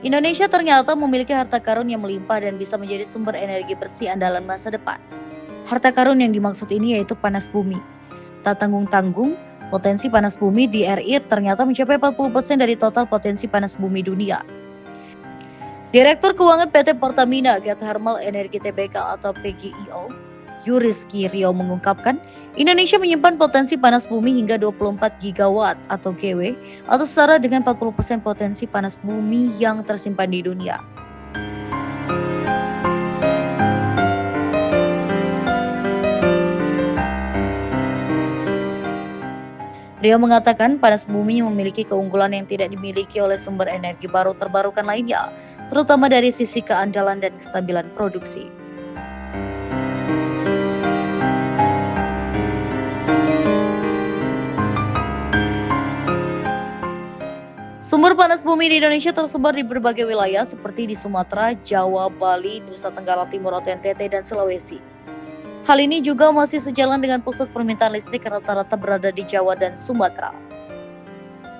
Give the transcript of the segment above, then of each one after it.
Indonesia ternyata memiliki harta karun yang melimpah dan bisa menjadi sumber energi bersih andalan masa depan. Harta karun yang dimaksud ini yaitu panas bumi. Tak tanggung-tanggung, potensi panas bumi di RI ternyata mencapai 40% dari total potensi panas bumi dunia. Direktur Keuangan PT Pertamina Geothermal Energi Tbk atau PGIO, Yurizki Rio mengungkapkan, Indonesia menyimpan potensi panas bumi hingga 24 gigawatt atau GW, atau setara dengan 40% potensi panas bumi yang tersimpan di dunia. Rio mengatakan panas bumi memiliki keunggulan yang tidak dimiliki oleh sumber energi baru terbarukan lainnya, terutama dari sisi keandalan dan kestabilan produksi. Sumber panas bumi di Indonesia tersebar di berbagai wilayah seperti di Sumatera, Jawa, Bali, Nusa Tenggara Timur atau NTT, dan Sulawesi. Hal ini juga masih sejalan dengan pusat permintaan listrik rata-rata berada di Jawa dan Sumatera.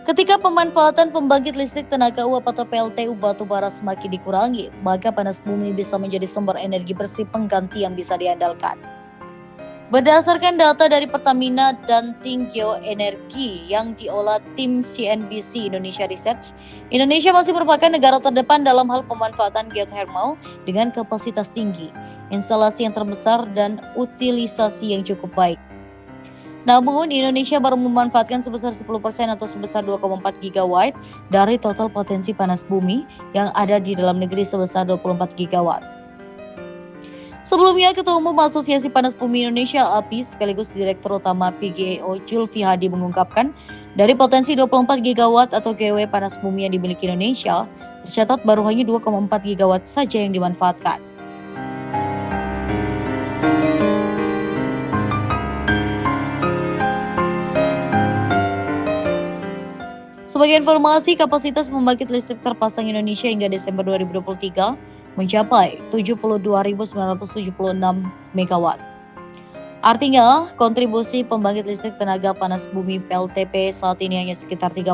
Ketika pemanfaatan pembangkit listrik tenaga uap atau PLTU batubara semakin dikurangi, maka panas bumi bisa menjadi sumber energi bersih pengganti yang bisa diandalkan. Berdasarkan data dari Pertamina dan Tim Geoenergi yang diolah tim CNBC Indonesia Research, Indonesia masih merupakan negara terdepan dalam hal pemanfaatan geothermal dengan kapasitas tinggi, instalasi yang terbesar, dan utilisasi yang cukup baik. Namun, Indonesia baru memanfaatkan sebesar 10% atau sebesar 2,4 gigawatt dari total potensi panas bumi yang ada di dalam negeri sebesar 24 gigawatt. Sebelumnya, Ketua Umum Asosiasi Panas Bumi Indonesia (API) sekaligus Direktur Utama PGIO Julfi Hadi mengungkapkan, dari potensi 24 gigawatt atau GW panas bumi yang dimiliki Indonesia, tercatat baru hanya 2,4 gigawatt saja yang dimanfaatkan. Sebagai informasi, kapasitas pembangkit listrik terpasang Indonesia hingga Desember 2023 mencapai 72.976 MW. Artinya, kontribusi pembangkit listrik tenaga panas bumi PLTP saat ini hanya sekitar 3%.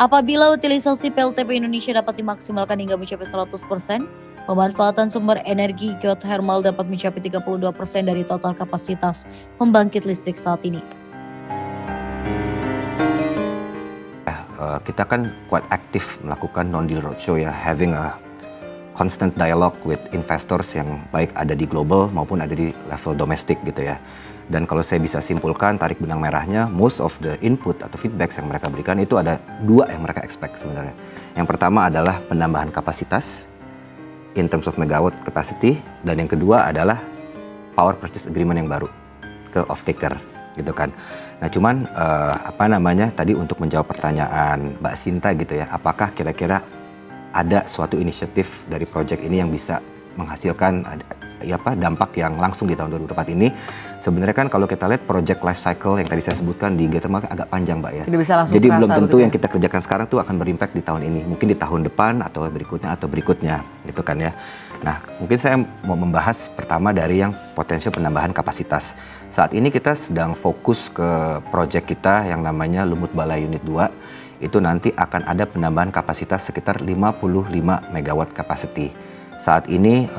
Apabila utilisasi PLTP Indonesia dapat dimaksimalkan hingga mencapai 100%, pemanfaatan sumber energi geothermal dapat mencapai 32% dari total kapasitas pembangkit listrik saat ini. Kita kan quite aktif melakukan non-deal roadshow ya, having a constant dialogue with investors yang baik ada di global maupun ada di level domestik gitu ya. Dan kalau saya bisa simpulkan, tarik benang merahnya, most of the input atau feedback yang mereka berikan itu ada dua yang mereka expect sebenarnya. Yang pertama adalah penambahan kapasitas in terms of megawatt capacity, dan yang kedua adalah power purchase agreement yang baru ke off-taker gitu kan. Nah cuman tadi untuk menjawab pertanyaan Mbak Sinta gitu ya, apakah kira-kira ada suatu inisiatif dari proyek ini yang bisa menghasilkan dampak yang langsung di tahun 2024 ini? Sebenarnya kan kalau kita lihat project life cycle yang tadi saya sebutkan di geothermal agak panjang Mbak ya. Jadi belum tentu yang kita kerjakan sekarang tuh akan berimpact di tahun ini, mungkin di tahun depan atau berikutnya gitu kan ya. Nah mungkin saya mau membahas pertama dari yang potensial penambahan kapasitas. Saat ini kita sedang fokus ke project kita yang namanya Lumut Balai Unit 2. Itu nanti akan ada penambahan kapasitas sekitar 55 megawatt capacity. Saat ini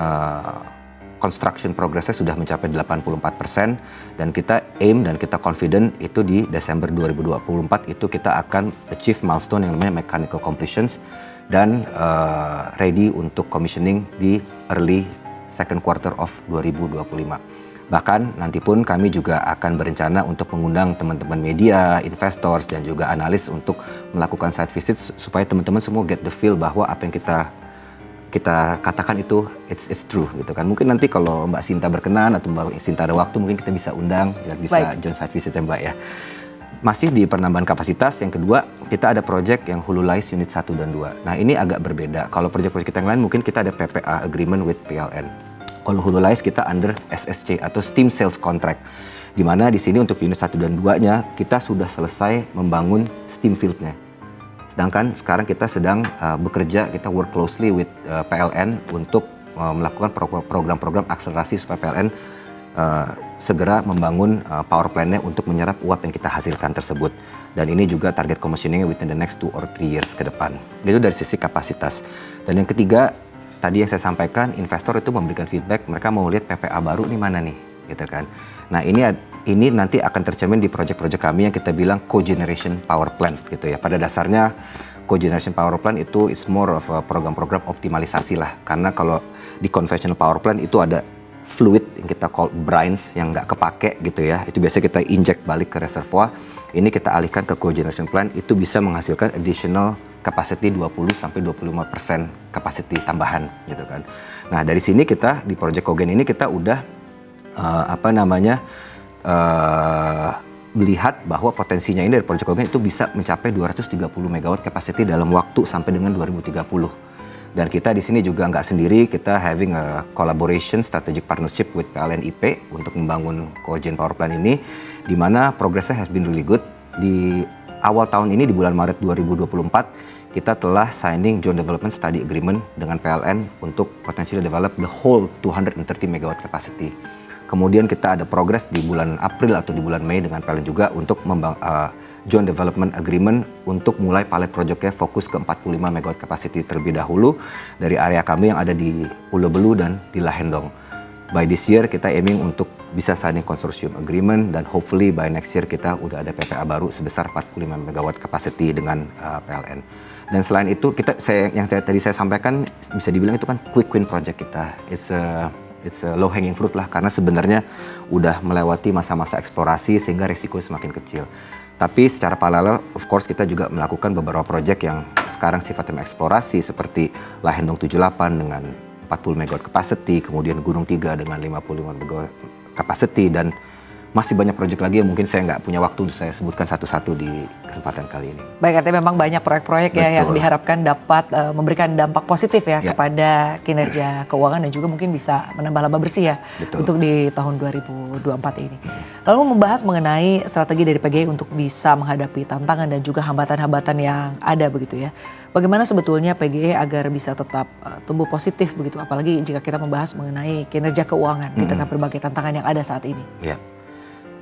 construction progressnya sudah mencapai 84% dan kita aim dan kita confident itu di Desember 2024 itu kita akan achieve milestone yang namanya mechanical completions dan ready untuk commissioning di early second quarter of 2025. Bahkan nanti pun kami juga akan berencana untuk mengundang teman-teman media, investors, dan juga analis untuk melakukan site visit supaya teman-teman semua get the feel bahwa apa yang kita katakan itu it's true gitu kan. Mungkin nanti kalau Mbak Sinta berkenan atau Mbak Sinta ada waktu mungkin kita bisa undang dan bisa join site visit ya Mbak ya. Masih di penambahan kapasitas, yang kedua kita ada project yang Hululize Unit 1 dan 2. Nah ini agak berbeda. Kalau project-project kita yang lain mungkin kita ada PPA agreement with PLN. Kalau Hululize kita under SSC atau Steam Sales Contract, di mana di sini untuk unit 1 dan 2-nya kita sudah selesai membangun steam field-nya. Sedangkan sekarang kita sedang bekerja, kita work closely with PLN untuk melakukan program-program akselerasi supaya PLN segera membangun power plant-nya untuk menyerap uap yang kita hasilkan tersebut. Dan ini juga target commissioning within the next 2 or 3 years ke depan. Itu dari sisi kapasitas. Dan yang ketiga, tadi yang saya sampaikan, investor itu memberikan feedback, mereka mau lihat PPA baru nih mana nih, gitu kan. Nah ini nanti akan tercermin di proyek-proyek kami yang kita bilang cogeneration power plant gitu ya. Pada dasarnya cogeneration power plant itu is more of a program-program optimalisasi lah. Karena kalau di conventional power plant itu ada fluid yang kita call brines yang nggak kepake gitu ya. Itu biasanya kita inject balik ke reservoir. Ini kita alihkan ke cogeneration plant, itu bisa menghasilkan additional capacity 20-25% capacity tambahan gitu kan. Nah dari sini kita di Project Cogen ini kita udah melihat bahwa potensinya ini dari Project Cogen itu bisa mencapai 230 MW capacity dalam waktu sampai dengan 2030. Dan kita di sini juga nggak sendiri, kita having a collaboration strategic partnership with PLN IP untuk membangun cogen power plant ini, di mana progressnya has been really good. Di awal tahun ini di bulan Maret 2024 kita telah signing joint development study agreement dengan PLN untuk potentially develop the whole 230 MW capacity. Kemudian kita ada progress di bulan April atau di bulan Mei dengan PLN juga untuk joint development agreement untuk mulai pilot projectnya fokus ke 45 MW capacity terlebih dahulu dari area kami yang ada di Pulau Belu dan di Lahendong. By this year kita aiming untuk bisa signing consortium agreement dan hopefully by next year kita udah ada PPA baru sebesar 45 MW capacity dengan PLN. Dan selain itu yang tadi saya sampaikan bisa dibilang itu kan quick win project kita. It's a low hanging fruit lah karena sebenarnya udah melewati masa-masa eksplorasi sehingga risiko semakin kecil. Tapi secara paralel, of course kita juga melakukan beberapa proyek yang sekarang sifatnya eksplorasi seperti Lahendong 78 dengan 40 MW capacity, kemudian Gunung 3 dengan 55 MW capacity, dan masih banyak proyek lagi yang mungkin saya nggak punya waktu untuk saya sebutkan satu-satu di kesempatan kali ini. Baik, artinya memang banyak proyek-proyek ya yang diharapkan dapat memberikan dampak positif ya kepada kinerja keuangan dan juga mungkin bisa menambah laba bersih ya untuk di tahun 2024 ini. Lalu membahas mengenai strategi dari PGI untuk bisa menghadapi tantangan dan juga hambatan-hambatan yang ada begitu ya. Bagaimana sebetulnya PGI agar bisa tetap tumbuh positif begitu, apalagi jika kita membahas mengenai kinerja keuangan di tengah berbagai tantangan yang ada saat ini. Ya.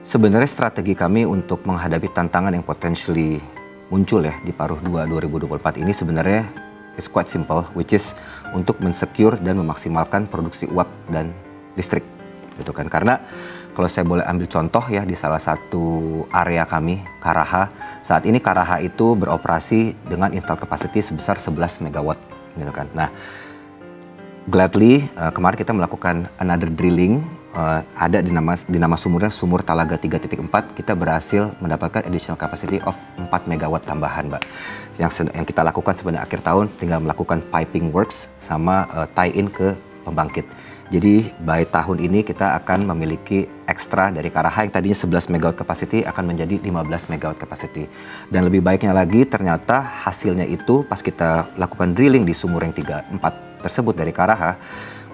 Sebenarnya strategi kami untuk menghadapi tantangan yang potentially muncul ya di paruh 2 2024 ini sebenarnya is quite simple, which is untuk mensecure dan memaksimalkan produksi uap dan listrik gitu kan. Karena kalau saya boleh ambil contoh ya di salah satu area kami, Karaha, saat ini Karaha itu beroperasi dengan install capacity sebesar 11 MW gitu kan. Nah, gladly kemarin kita melakukan another drilling, ada di nama sumurnya sumur Talaga 3.4, kita berhasil mendapatkan additional capacity of 4 MW tambahan, Mbak. Yang kita lakukan sebenarnya akhir tahun tinggal melakukan piping works sama tie-in ke pembangkit. Jadi by tahun ini kita akan memiliki ekstra dari Karaha yang tadinya 11 MW capacity akan menjadi 15 MW capacity. Dan lebih baiknya lagi ternyata hasilnya itu pas kita lakukan drilling di sumur yang 3-4 tersebut dari Karaha,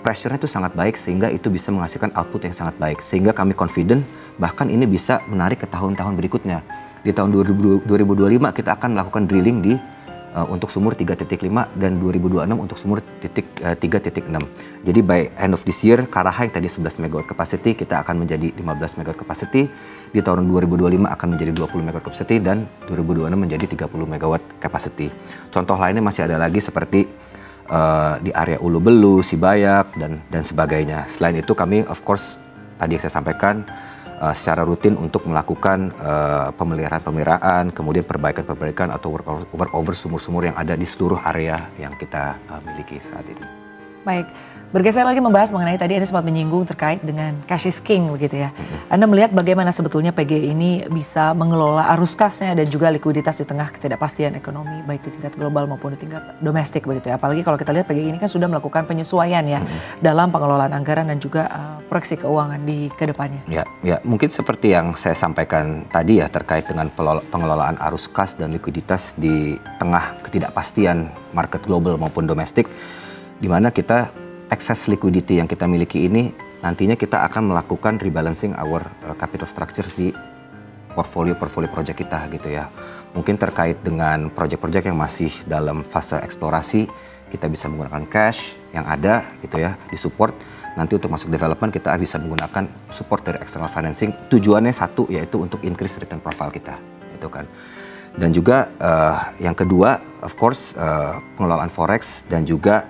pressure-nya itu sangat baik sehingga itu bisa menghasilkan output yang sangat baik. Sehingga kami confident bahkan ini bisa menarik ke tahun-tahun berikutnya. Di tahun 2025 kita akan melakukan drilling di untuk sumur 3.5 dan 2026 untuk sumur 3.6. Jadi by end of this year, Karaha yang tadi 11 MW capacity kita akan menjadi 15 MW capacity. Di tahun 2025 akan menjadi 20 MW capacity dan 2026 menjadi 30 MW capacity. Contoh lainnya masih ada lagi seperti di area Ulu Belu, Sibayak dan sebagainya. Selain itu kami of course tadi yang saya sampaikan secara rutin untuk melakukan pemeliharaan, kemudian perbaikan atau workover sumur-sumur yang ada di seluruh area yang kita miliki saat ini. Baik, bergeser lagi membahas mengenai tadi Anda sempat menyinggung terkait dengan cash is king begitu ya. Anda melihat bagaimana sebetulnya PGI ini bisa mengelola arus kasnya dan juga likuiditas di tengah ketidakpastian ekonomi baik di tingkat global maupun di tingkat domestik begitu ya. Apalagi kalau kita lihat PGI ini kan sudah melakukan penyesuaian ya dalam pengelolaan anggaran dan juga proyeksi keuangan di kedepannya. Ya, mungkin seperti yang saya sampaikan tadi ya terkait dengan pengelolaan arus kas dan likuiditas di tengah ketidakpastian market global maupun domestik, di mana kita excess liquidity yang kita miliki ini nantinya kita akan melakukan rebalancing our capital structure di portfolio project kita gitu ya. Mungkin terkait dengan project-project yang masih dalam fase eksplorasi, kita bisa menggunakan cash yang ada gitu ya, disupport. nanti untuk masuk development kita bisa menggunakan support dari external financing. Tujuannya satu, yaitu untuk increase return profile kita, itu kan. Dan juga yang kedua, of course, pengelolaan forex, dan juga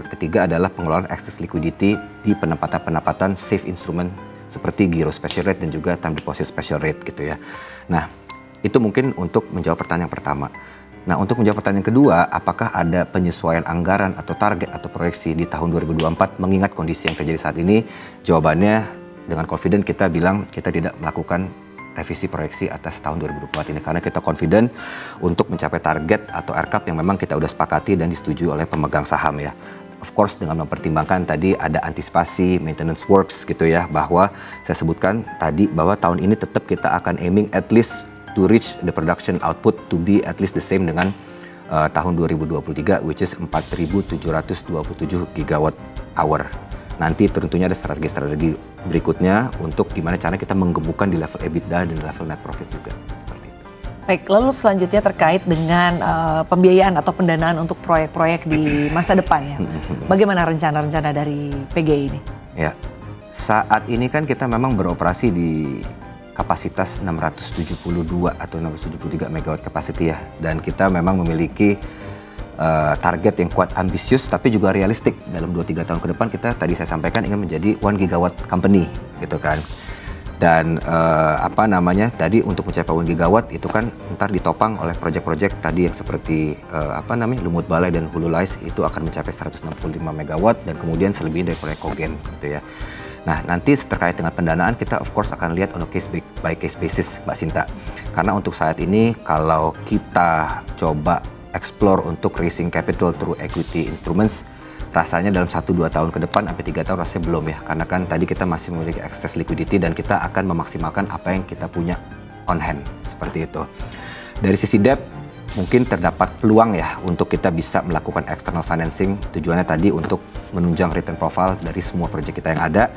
ketiga adalah pengelolaan excess liquidity di penempatan safe instrument seperti giro special rate dan juga time deposit special rate gitu ya. Nah, itu mungkin untuk menjawab pertanyaan yang pertama. Nah, untuk menjawab pertanyaan kedua, apakah ada penyesuaian anggaran atau target atau proyeksi di tahun 2024 mengingat kondisi yang terjadi saat ini? Jawabannya dengan confident kita bilang kita tidak melakukan revisi proyeksi atas tahun 2024 ini karena kita confident untuk mencapai target atau RCAP yang memang kita udah sepakati dan disetujui oleh pemegang saham ya. Of course dengan mempertimbangkan tadi ada antisipasi maintenance works gitu ya, bahwa saya sebutkan tadi bahwa tahun ini tetap kita akan aiming at least to reach the production output to be at least the same dengan tahun 2023, which is 4.727 gigawatt hour. Nanti tentunya ada strategi-strategi berikutnya untuk gimana caranya kita menggemukkan di level EBITDA dan level net profit juga. Seperti itu. Baik, lalu selanjutnya terkait dengan pembiayaan atau pendanaan untuk proyek-proyek di masa depan ya. Bagaimana rencana-rencana dari PGI ini? Ya, saat ini kan kita memang beroperasi di kapasitas 672 atau 673 megawatt capacity ya, dan kita memang memiliki target yang kuat, ambisius tapi juga realistik. Dalam 2-3 tahun ke depan kita tadi saya sampaikan ingin menjadi 1 gigawatt company gitu kan. Dan tadi untuk mencapai 1 gigawatt itu kan ntar ditopang oleh proyek-proyek tadi yang seperti Lumut Balai dan Hulu Lais, itu akan mencapai 165 megawatt, dan kemudian selebihnya dari proyek Kogen gitu ya. Nah, nanti terkait dengan pendanaan kita of course akan lihat on a case by case basis, Mbak Sinta. Karena untuk saat ini kalau kita coba explore untuk raising capital through equity instruments, rasanya dalam 1-2 tahun ke depan sampai 3 tahun rasanya belum ya. Karena kan tadi kita masih memiliki excess liquidity dan kita akan memaksimalkan apa yang kita punya on hand, seperti itu. Dari sisi debt, mungkin terdapat peluang ya untuk kita bisa melakukan external financing. Tujuannya tadi untuk menunjang return profile dari semua proyek kita yang ada.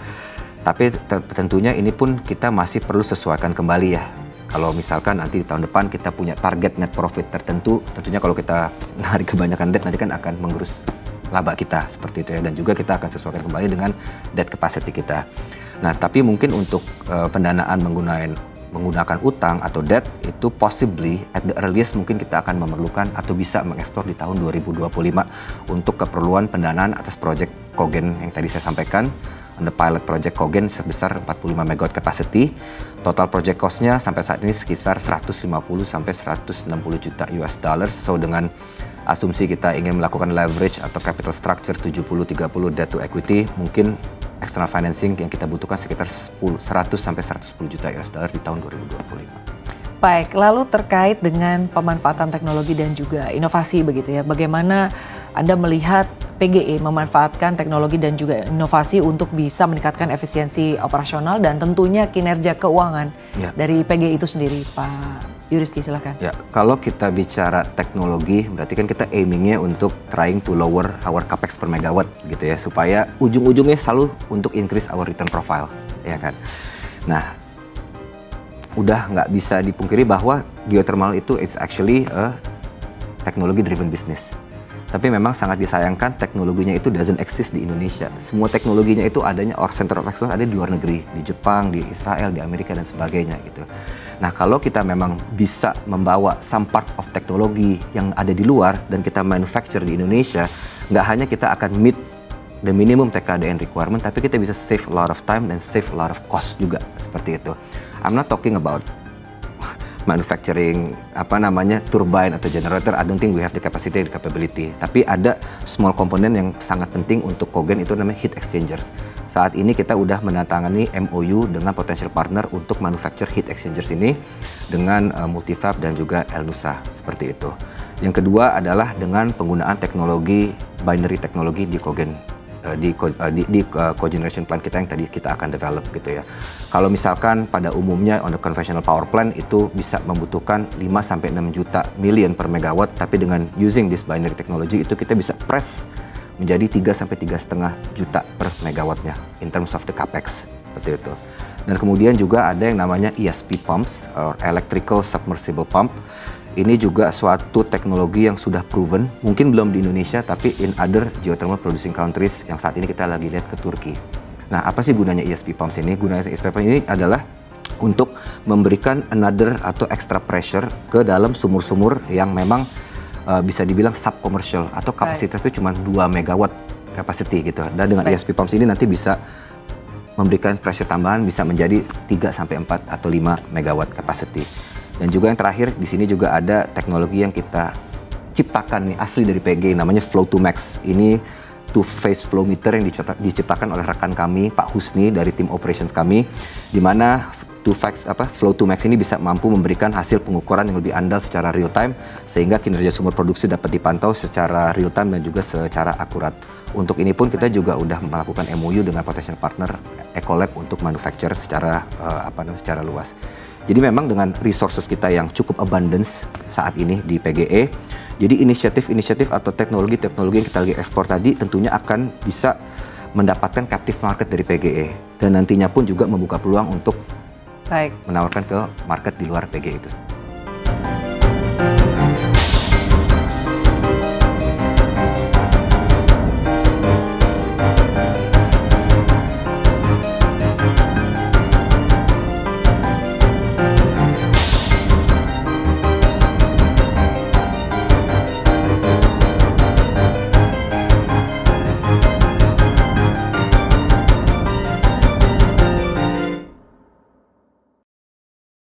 Tapi tentunya ini pun kita masih perlu sesuaikan kembali ya. Kalau misalkan nanti di tahun depan kita punya target net profit tertentu, tentunya kalau kita narik kebanyakan debt nanti kan akan menggerus laba kita, seperti itu ya. Dan juga kita akan sesuaikan kembali dengan debt capacity kita. Nah, tapi mungkin untuk pendanaan menggunakan utang atau debt itu possibly at the earliest mungkin kita akan memerlukan atau bisa mengekspor di tahun 2025 untuk keperluan pendanaan atas proyek Kogen yang tadi saya sampaikan. The pilot project Kogen sebesar 45 megawatt capacity. Total project cost-nya sampai saat ini sekitar 150 sampai 160 juta US dollars. So dengan asumsi kita ingin melakukan leverage atau capital structure 70-30 debt to equity, mungkin external financing yang kita butuhkan sekitar 100 sampai 110 juta US dollar di tahun 2025. Baik, lalu terkait dengan pemanfaatan teknologi dan juga inovasi begitu ya. Bagaimana Anda melihat PGE memanfaatkan teknologi dan juga inovasi untuk bisa meningkatkan efisiensi operasional dan tentunya kinerja keuangan dari PGE itu sendiri, Pak Yuriski, silakan. Ya, kalau kita bicara teknologi, berarti kan kita aimingnya untuk trying to lower our capex per megawatt gitu ya, supaya ujung-ujungnya selalu untuk increase our return profile, ya kan. Nah, udah nggak bisa dipungkiri bahwa geothermal itu it's actually a technology driven business. Tapi memang sangat disayangkan teknologinya itu doesn't exist di Indonesia. Semua teknologinya itu adanya or center of excellence ada di luar negeri, di Jepang, di Israel, di Amerika dan sebagainya gitu. Nah, kalau kita memang bisa membawa some part of teknologi yang ada di luar dan kita manufacture di Indonesia, nggak hanya kita akan meet the minimum TKDN requirement, tapi kita bisa save a lot of time dan save a lot of cost juga, seperti itu. I'm not talking about manufacturing turbine atau generator. I don't think we have the capacity and capability. Tapi ada small komponen yang sangat penting untuk Kogen, itu namanya heat exchangers. Saat ini kita udah menandatangani MOU dengan potential partner untuk manufacture heat exchangers ini dengan Multifab dan juga Elnusa, seperti itu. Yang kedua adalah dengan penggunaan teknologi binary teknologi di Kogen. Di cogeneration plant kita yang tadi kita akan develop gitu ya. Kalau misalkan pada umumnya on the conventional power plant itu bisa membutuhkan 5-6 juta million per megawatt, tapi dengan using this binary technology itu kita bisa press menjadi 3-3,5 juta per megawattnya in terms of the capex, seperti itu. Dan kemudian juga ada yang namanya ESP pumps or electrical submersible pump. Ini juga suatu teknologi yang sudah proven, mungkin belum di Indonesia, tapi in other geothermal producing countries yang saat ini kita lagi lihat ke Turki. Nah, apa sih gunanya ESP pumps ini? Gunanya ESP pumps ini adalah untuk memberikan another atau extra pressure ke dalam sumur-sumur yang memang bisa dibilang sub-commercial atau kapasitas itu cuma 2 megawatt capacity gitu. Dan dengan ESP pumps ini nanti bisa memberikan pressure tambahan bisa menjadi 3 sampai 4 atau 5 megawatt capacity. Dan juga yang terakhir di sini juga ada teknologi yang kita ciptakan nih asli dari PG namanya Flow to Max. Ini two-phase flow meter yang diciptakan oleh rekan kami Pak Husni dari tim operations kami, di mana Flow to Max ini bisa mampu memberikan hasil pengukuran yang lebih andal secara real time sehingga kinerja sumur produksi dapat dipantau secara real time dan juga secara akurat. Untuk ini pun kita juga udah melakukan MOU dengan potential partner Ecolab untuk manufacture secara secara luas. Jadi memang dengan resources kita yang cukup abundance saat ini di PGE, jadi inisiatif-inisiatif atau teknologi-teknologi yang kita lagi ekspor tadi tentunya akan bisa mendapatkan captive market dari PGE dan nantinya pun juga membuka peluang untuk menawarkan ke market di luar PGE itu.